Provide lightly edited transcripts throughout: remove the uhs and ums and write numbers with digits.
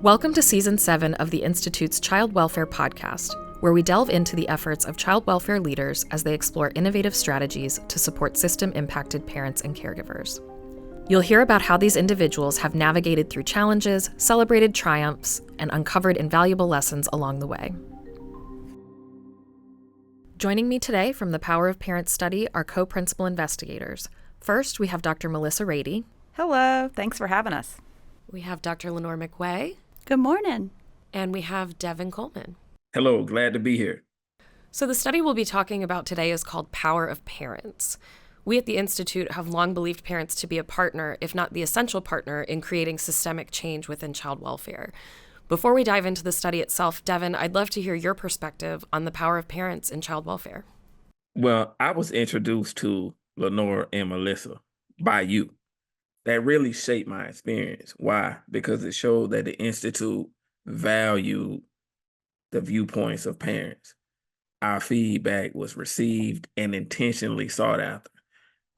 Welcome to Season 7 of the Institute's Child Welfare Podcast, where we delve into the efforts of child welfare leaders as they explore innovative strategies to support system-impacted parents and caregivers. You'll hear about how these individuals have navigated through challenges, celebrated triumphs, and uncovered invaluable lessons along the way. Joining me today from the Power of Parents study are co-principal investigators. First, we have Dr. Melissa Radey. Hello, thanks for having us. We have Dr. Lenore McWey. Good morning. And we have Devin Coleman. Hello, glad to be here. So the study we'll be talking about today is called Power of Parents. We at the Institute have long believed parents to be a partner, if not the essential partner, in creating systemic change within child welfare. Before we dive into the study itself, Devin, I'd love to hear your perspective on the power of parents in child welfare. Well, I was introduced to Lenore and Melissa by you. That really shaped my experience. Why? Because it showed that the Institute valued the viewpoints of parents. Our feedback was received and intentionally sought after.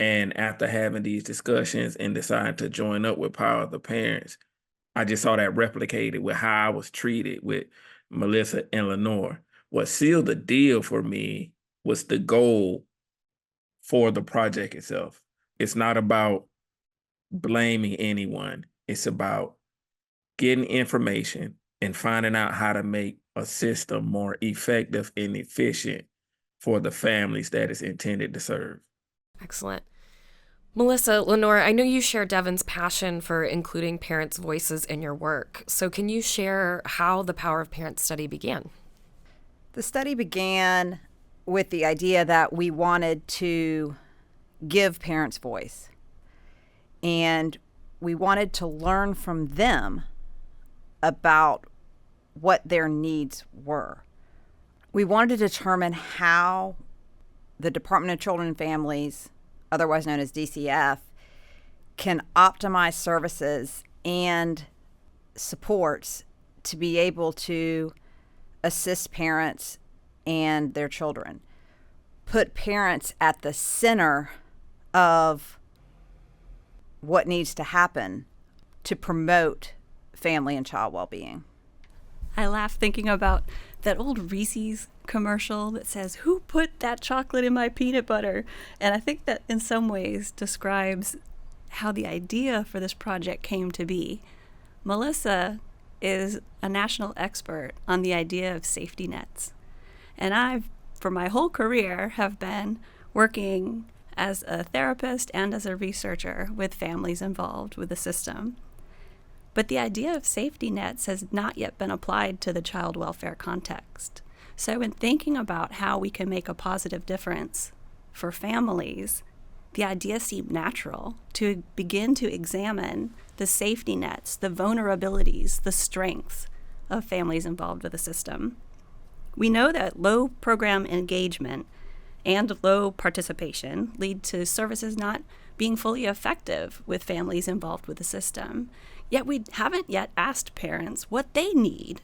And after having these discussions and deciding to join up with Power of the Parents, I just saw that replicated with how I was treated with Melissa and Lenore. What sealed the deal for me was the goal for the project itself. It's not about blaming anyone. It's about getting information and finding out how to make a system more effective and efficient for the families that it's intended to serve. Excellent. Melissa, Lenore, I know you share Devin's passion for including parents' voices in your work. So can you share how the Power of Parents study began? The study began with the idea that we wanted to give parents voice. And we wanted to learn from them about what their needs were. We wanted to determine how the Department of Children and Families, otherwise known as DCF, can optimize services and supports to be able to assist parents and their children. Put parents at the center of what needs to happen to promote family and child well-being. I laugh thinking about that old Reese's commercial that says, "Who put that chocolate in my peanut butter?" And I think that in some ways describes how the idea for this project came to be. Melissa is a national expert on the idea of safety nets. And I've, for my whole career, have been working as a therapist and as a researcher with families involved with the system. But the idea of safety nets has not yet been applied to the child welfare context. So in thinking about how we can make a positive difference for families, the idea seemed natural to begin to examine the safety nets, the vulnerabilities, the strengths of families involved with the system. We know that low program engagement and low participation lead to services not being fully effective with families involved with the system. Yet we haven't yet asked parents what they need,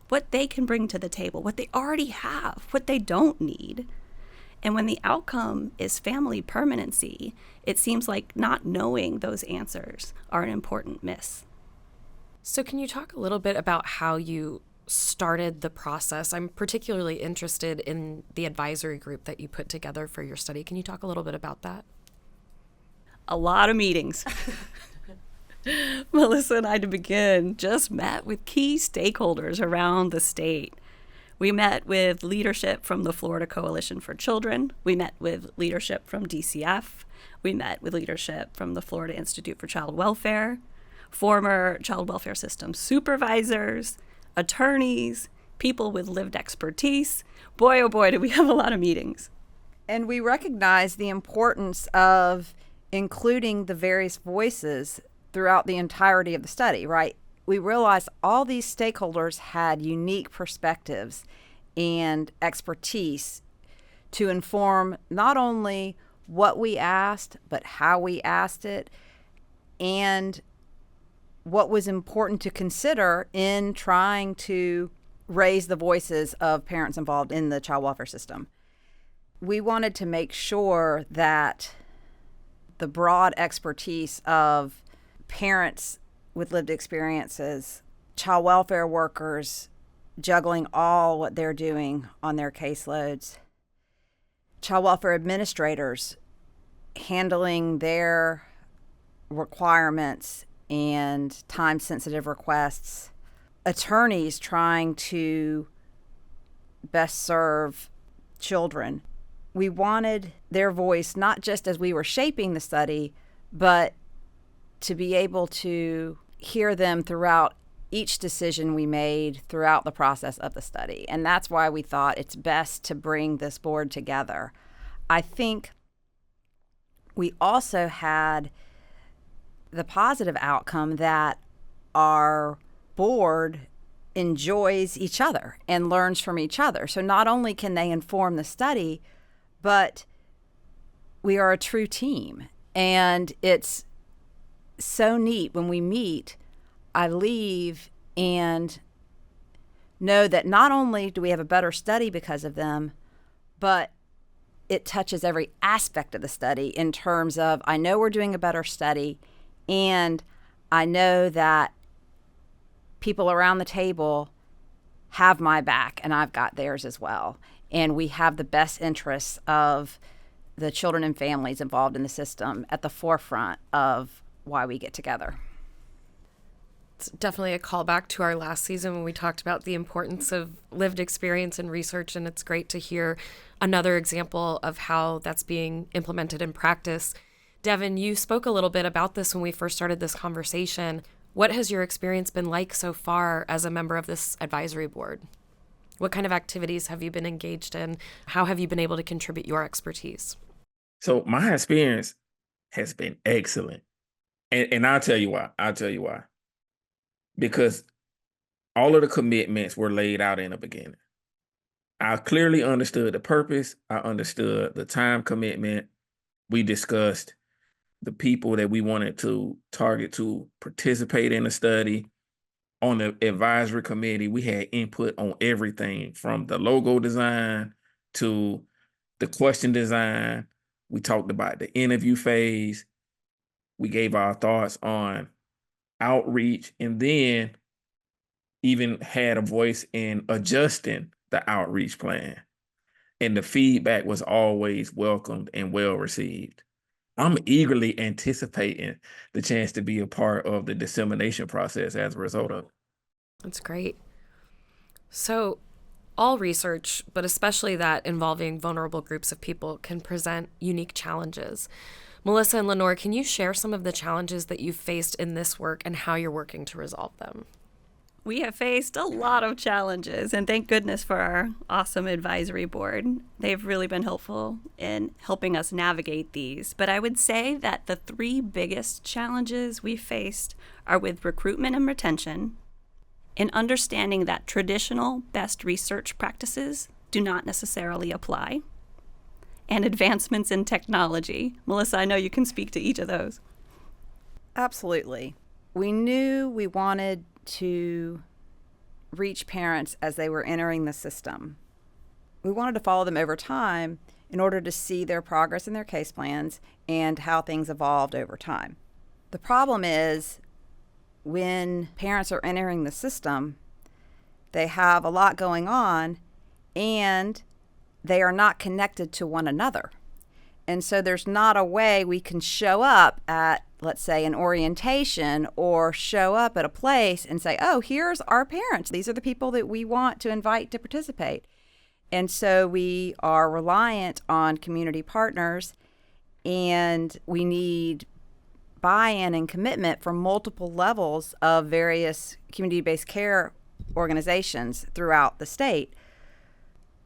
what they can bring to the table, what they already have, what they don't need. And when the outcome is family permanency, it seems like not knowing those answers are an important miss. So can you talk a little bit about how you started the process? I'm particularly interested in the advisory group that you put together for your study. Can you talk a little bit about that? A lot of meetings. Melissa and I, to begin, just met with key stakeholders around the state. We met with leadership from the Florida Coalition for Children. We met with leadership from DCF. We met with leadership from the Florida Institute for Child Welfare, former child welfare system supervisors, attorneys, people with lived expertise. Boy, oh boy, did we have a lot of meetings. And we recognize the importance of including the various voices throughout the entirety of the study, right? We realized all these stakeholders had unique perspectives and expertise to inform not only what we asked, but how we asked it, and what was important to consider in trying to raise the voices of parents involved in the child welfare system. We wanted to make sure that the broad expertise of parents with lived experiences child welfare workers juggling all what they're doing on their caseloads, child welfare administrators handling their requirements and time-sensitive requests, attorneys trying to best serve children. We wanted their voice not just as we were shaping the study, but to be able to hear them throughout each decision we made throughout the process of the study. And that's why we thought it's best to bring this board together. I think we also had the positive outcome that our board enjoys each other and learns from each other. So not only can they inform the study, but we are a true team. And it's so neat when we meet, I leave and know that not only do we have a better study because of them, but it touches every aspect of the study in terms of I know we're doing a better study, and I know that people around the table have my back and I've got theirs as well. And we have the best interests of the children and families involved in the system at the forefront of why we get together. It's definitely a callback to our last season when we talked about the importance of lived experience and research, and it's great to hear another example of how that's being implemented in practice. Devin, you spoke a little bit about this when we first started this conversation. What has your experience been like so far as a member of this advisory board? What kind of activities have you been engaged in? How have you been able to contribute your expertise? So my experience has been excellent. And I'll tell you why. Because all of the commitments were laid out in the beginning. I clearly understood the purpose. I understood the time commitment. We discussed the people that we wanted to target to participate in the study. On the advisory committee, we had input on everything from the logo design to the question design. We talked about the interview phase. We gave our thoughts on outreach, and then even had a voice in adjusting the outreach plan. And the feedback was always welcomed and well received. I'm eagerly anticipating the chance to be a part of the dissemination process as a result of it. That's great. So all research, but especially that involving vulnerable groups of people, can present unique challenges. Melissa and Lenore, can you share some of the challenges that you've faced in this work and how you're working to resolve them? We have faced a lot of challenges, and thank goodness for our awesome advisory board. They've really been helpful in helping us navigate these. But I would say that the three biggest challenges we faced are with recruitment and retention, in understanding that traditional best research practices do not necessarily apply, and advancements in technology. Melissa, I know you can speak to each of those. Absolutely. We knew we wanted to reach parents as they were entering the system. We wanted to follow them over time in order to see their progress in their case plans and how things evolved over time. The problem is when parents are entering the system, they have a lot going on and they are not connected to one another. And so there's not a way we can show up at, let's say, an orientation or show up at a place and say, oh, here's our parents. These are the people that we want to invite to participate. And so we are reliant on community partners, and we need buy-in and commitment from multiple levels of various community-based care organizations throughout the state.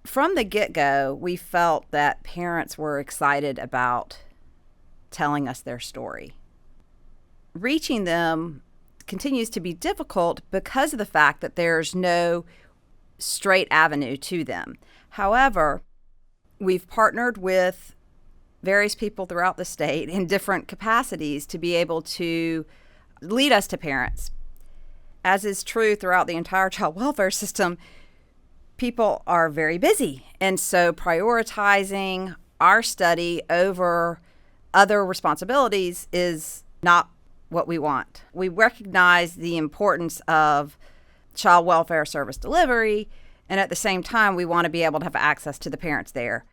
From the get-go, we felt that parents were excited about telling us their story. Reaching them continues to be difficult because of the fact that there's no straight avenue to them. However, we've partnered with various people throughout the state in different capacities to be able to lead us to parents. As is true throughout the entire child welfare system, people are very busy. And so prioritizing our study over other responsibilities is not what we want. We recognize the importance of child welfare service delivery, and at the same time, we want to be able to have access to the parents there.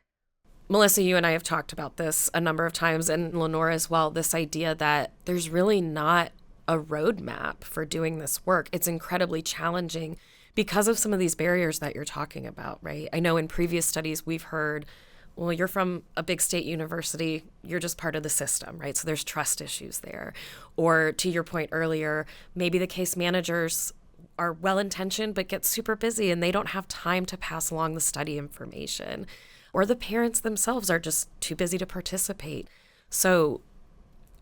Melissa, you and I have talked about this a number of times, and Lenore as well, this idea that there's really not a roadmap for doing this work. It's incredibly challenging because of some of these barriers that you're talking about, right? I know in previous studies we've heard, well, you're from a big state university, you're just part of the system, right? So there's trust issues there. Or to your point earlier, maybe the case managers are well-intentioned but get super busy and they don't have time to pass along the study information. Or the parents themselves are just too busy to participate. So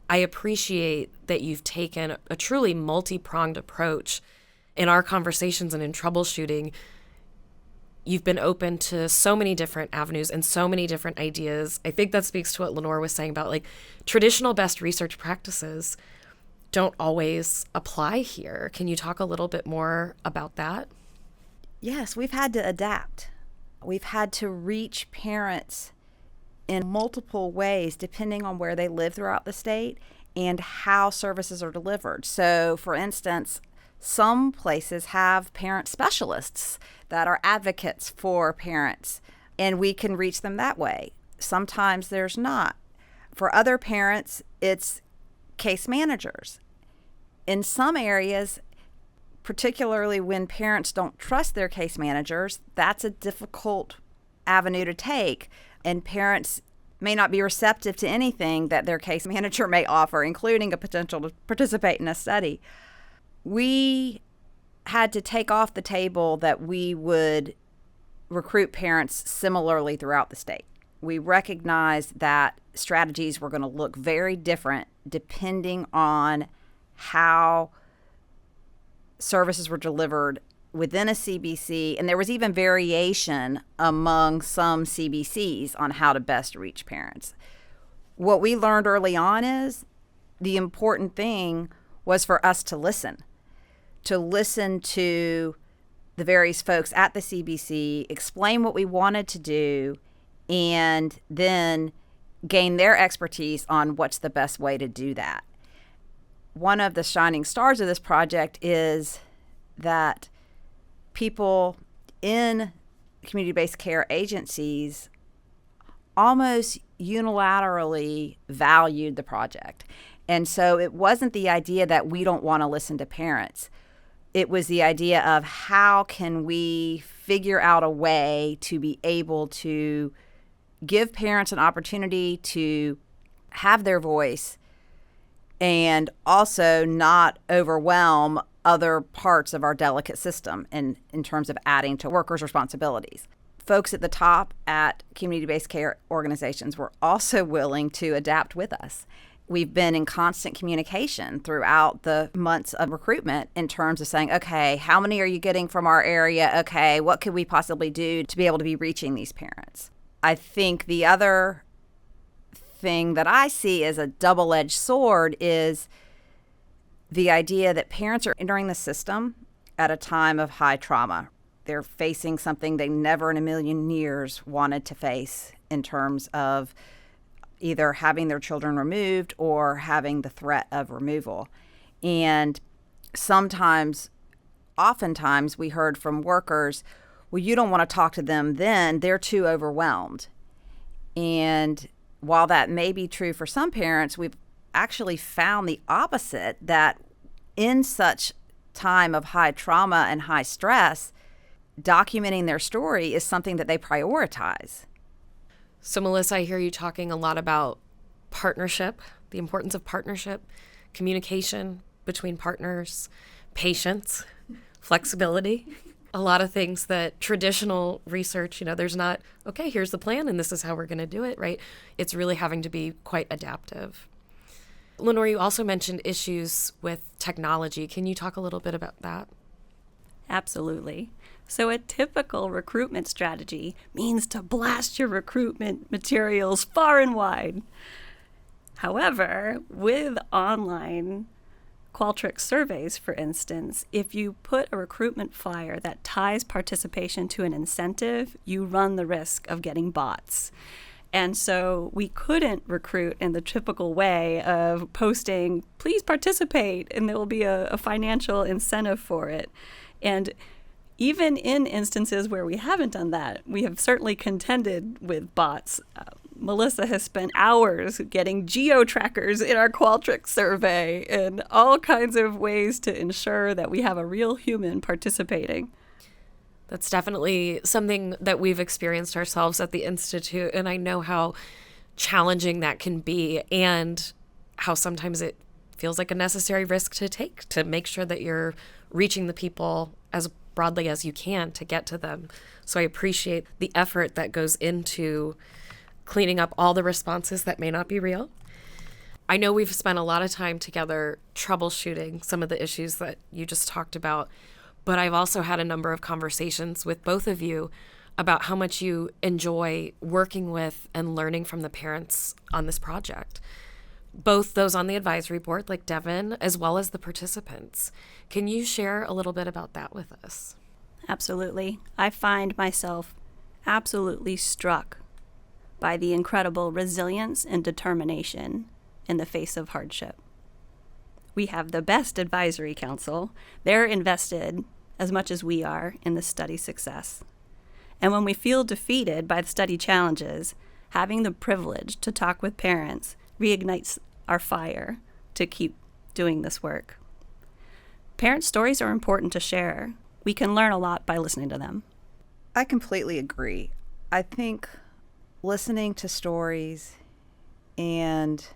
I appreciate that you've taken a truly multi-pronged approach in our conversations and in troubleshooting. You've been open to so many different avenues and so many different ideas. I think that speaks to what Lenore was saying about like traditional best research practices don't always apply here. Can you talk a little bit more about that? Yes, we've had to adapt. We've had to reach parents in multiple ways depending on where they live throughout the state and how services are delivered. So, for instance, some places have parent specialists that are advocates for parents, and we can reach them that way. Sometimes there's not. For other parents, it's case managers. In some areas, particularly when parents don't trust their case managers, that's a difficult avenue to take. And parents may not be receptive to anything that their case manager may offer, including a potential to participate in a study. We had to take off the table that we would recruit parents similarly throughout the state. We recognized that strategies were going to look very different depending on how services were delivered within a CBC, and there was even variation among some CBCs on how to best reach parents. What we learned early on is the important thing was for us to listen to the various folks at the CBC, explain what we wanted to do, and then gain their expertise on what's the best way to do that. One of the shining stars of this project is that people in community-based care agencies almost unilaterally valued the project. And so it wasn't the idea that we don't want to listen to parents. It was the idea of how can we figure out a way to be able to give parents an opportunity to have their voice and also not overwhelm other parts of our delicate system in terms of adding to workers' responsibilities. Folks at the top at community-based care organizations were also willing to adapt with us. We've been in constant communication throughout the months of recruitment in terms of saying, okay, how many are you getting from our area? Okay, what could we possibly do to be able to be reaching these parents? I think the other thing that I see as a double-edged sword is the idea that parents are entering the system at a time of high trauma. They're facing something they never in a million years wanted to face in terms of either having their children removed or having the threat of removal. And oftentimes we heard from workers, well, you don't want to talk to them then, they're too overwhelmed. And while that may be true for some parents, we've actually found the opposite, that in such time of high trauma and high stress, documenting their story is something that they prioritize. So, Melissa, I hear you talking a lot about partnership, the importance of partnership, communication between partners, patience, flexibility, a lot of things that traditional research, there's not, okay, here's the plan and this is how we're going to do it, right? It's really having to be quite adaptive. Lenore, you also mentioned issues with technology. Can you talk a little bit about that? Absolutely. So a typical recruitment strategy means to blast your recruitment materials far and wide. However, with online Qualtrics surveys, for instance, if you put a recruitment flyer that ties participation to an incentive, you run the risk of getting bots. And so we couldn't recruit in the typical way of posting, please participate, and there will be a financial incentive for it. And even in instances where we haven't done that, we have certainly contended with bots. Melissa has spent hours getting geo-trackers in our Qualtrics survey and all kinds of ways to ensure that we have a real human participating. That's definitely something that we've experienced ourselves at the Institute, and I know how challenging that can be and how sometimes it feels like a necessary risk to take to make sure that you're reaching the people as broadly as you can to get to them. So I appreciate the effort that goes into cleaning up all the responses that may not be real. I know we've spent a lot of time together troubleshooting some of the issues that you just talked about, but I've also had a number of conversations with both of you about how much you enjoy working with and learning from the parents on this project, both those on the advisory board like Devin, as well as the participants. Can you share a little bit about that with us? Absolutely. I find myself absolutely struck by the incredible resilience and determination in the face of hardship. We have the best advisory council. They're invested as much as we are in the study success. And when we feel defeated by the study challenges, having the privilege to talk with parents reignites our fire to keep doing this work. Parent stories are important to share. We can learn a lot by listening to them. I completely agree. I think listening to stories and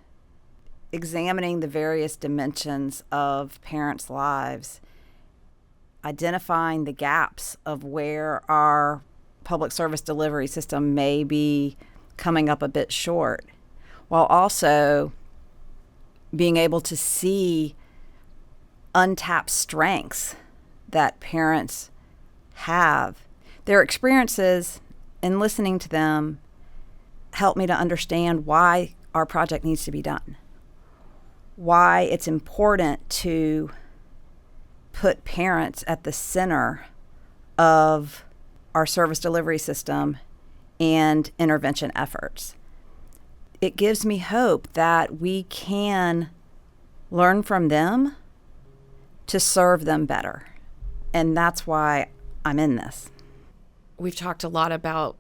examining the various dimensions of parents' lives, identifying the gaps of where our public service delivery system may be coming up a bit short, while also being able to see untapped strengths that parents have. Their experiences and listening to them help me to understand why our project needs to be done, why it's important to put parents at the center of our service delivery system and intervention efforts. It gives me hope that we can learn from them to serve them better. And that's why I'm in this. We've talked a lot about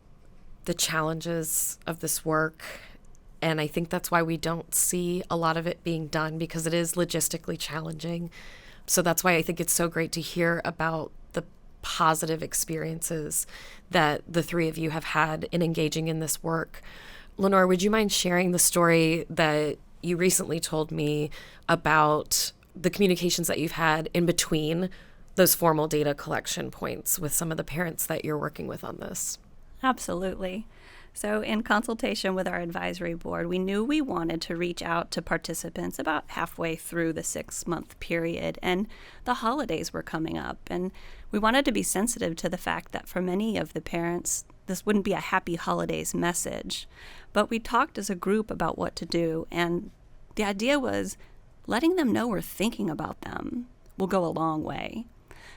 the challenges of this work, and I think that's why we don't see a lot of it being done, because it is logistically challenging. So that's why I think it's so great to hear about the positive experiences that the three of you have had in engaging in this work. Lenore, would you mind sharing the story that you recently told me about the communications that you've had in between those formal data collection points with some of the parents that you're working with on this? Absolutely. So in consultation with our advisory board, we knew we wanted to reach out to participants about halfway through the 6-month period, and the holidays were coming up. And we wanted to be sensitive to the fact that for many of the parents, this wouldn't be a happy holidays message. But we talked as a group about what to do, and the idea was letting them know we're thinking about them will go a long way.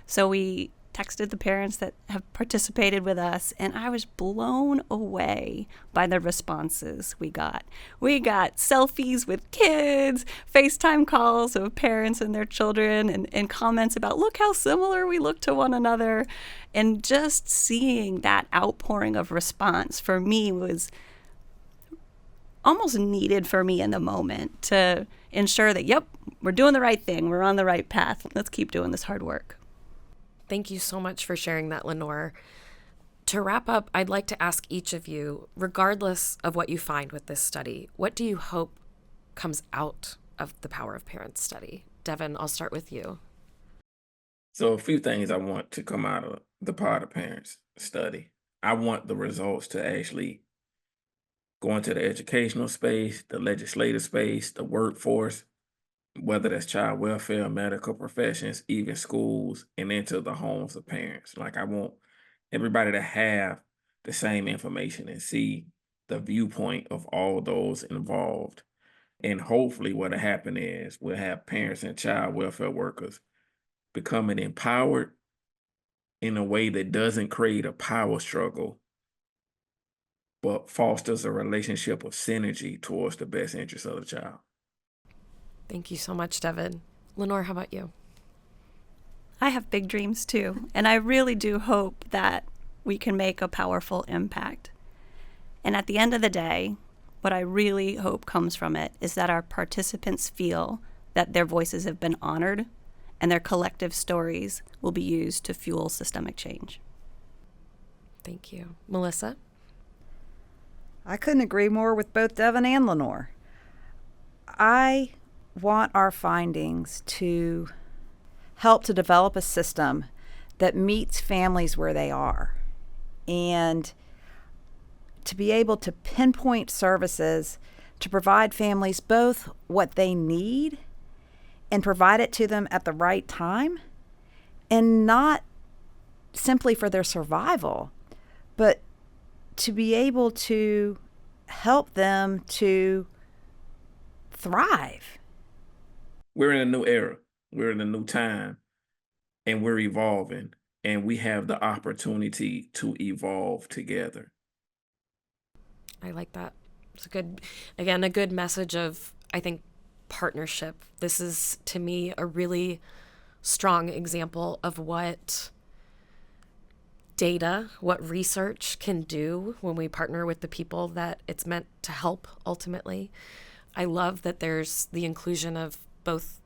So we texted the parents that have participated with us, and I was blown away by the responses we got. We got selfies with kids, FaceTime calls of parents and their children, and comments about, look how similar we look to one another. And just seeing that outpouring of response for me was almost needed for me in the moment to ensure that, yep, we're doing the right thing. We're on the right path. Let's keep doing this hard work. Thank you so much for sharing that, Lenore. To wrap up, I'd like to ask each of you, regardless of what you find with this study, what do you hope comes out of the Power of Parents study? Devin, I'll start with you. So a few things I want to come out of the Power of Parents study. I want the results to actually go into the educational space, the legislative space, the workforce, whether that's child welfare, medical professions, even schools, and into the homes of parents. Like, I want everybody to have the same information and see the viewpoint of all those involved. And hopefully what'll happen is we'll have parents and child welfare workers becoming empowered in a way that doesn't create a power struggle, but fosters a relationship of synergy towards the best interest of the child. Thank you so much, Devin. Lenore, how about you? I have big dreams too, and I really do hope that we can make a powerful impact. And at the end of the day, what I really hope comes from it is that our participants feel that their voices have been honored and their collective stories will be used to fuel systemic change. Thank you. Melissa? I couldn't agree more with both Devin and Lenore. I want our findings to help to develop a system that meets families where they are, and to be able to pinpoint services to provide families both what they need and provide it to them at the right time, and not simply for their survival, but to be able to help them to thrive. We're in a new era. We're in a new time, and we're evolving, and we have the opportunity to evolve together. I like that. It's a good message of, I think, partnership. This is, to me, a really strong example of what data, what research can do when we partner with the people that it's meant to help ultimately. I love that there's the inclusion of both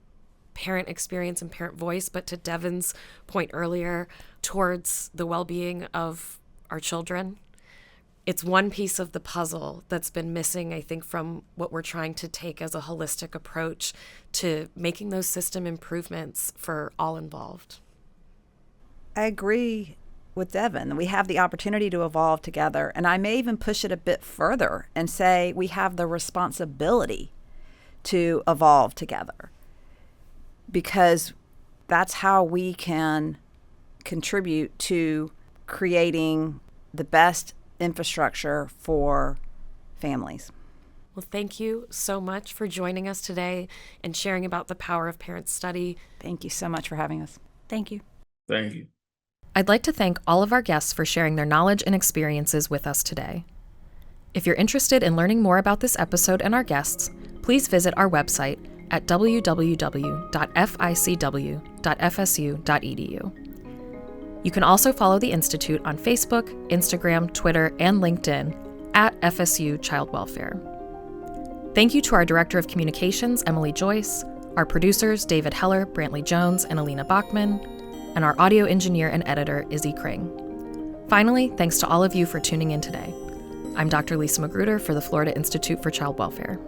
parent experience and parent voice, but to Devin's point earlier, towards the well-being of our children. It's one piece of the puzzle that's been missing, I think, from what we're trying to take as a holistic approach to making those system improvements for all involved. I agree with Devin. We have the opportunity to evolve together, and I may even push it a bit further and say we have the responsibility to evolve together, because that's how we can contribute to creating the best infrastructure for families. Well, thank you so much for joining us today and sharing about the power of parent study. Thank you so much for having us. Thank you. Thank you. I'd like to thank all of our guests for sharing their knowledge and experiences with us today. If you're interested in learning more about this episode and our guests, please visit our website at www.ficw.fsu.edu. You can also follow the Institute on Facebook, Instagram, Twitter, and LinkedIn at FSU Child Welfare. Thank you to our Director of Communications, Emily Joyce, our producers, David Heller, Brantley Jones, and Alina Bachman, and our audio engineer and editor, Izzy Kring. Finally, thanks to all of you for tuning in today. I'm Dr. Lisa Magruder for the Florida Institute for Child Welfare.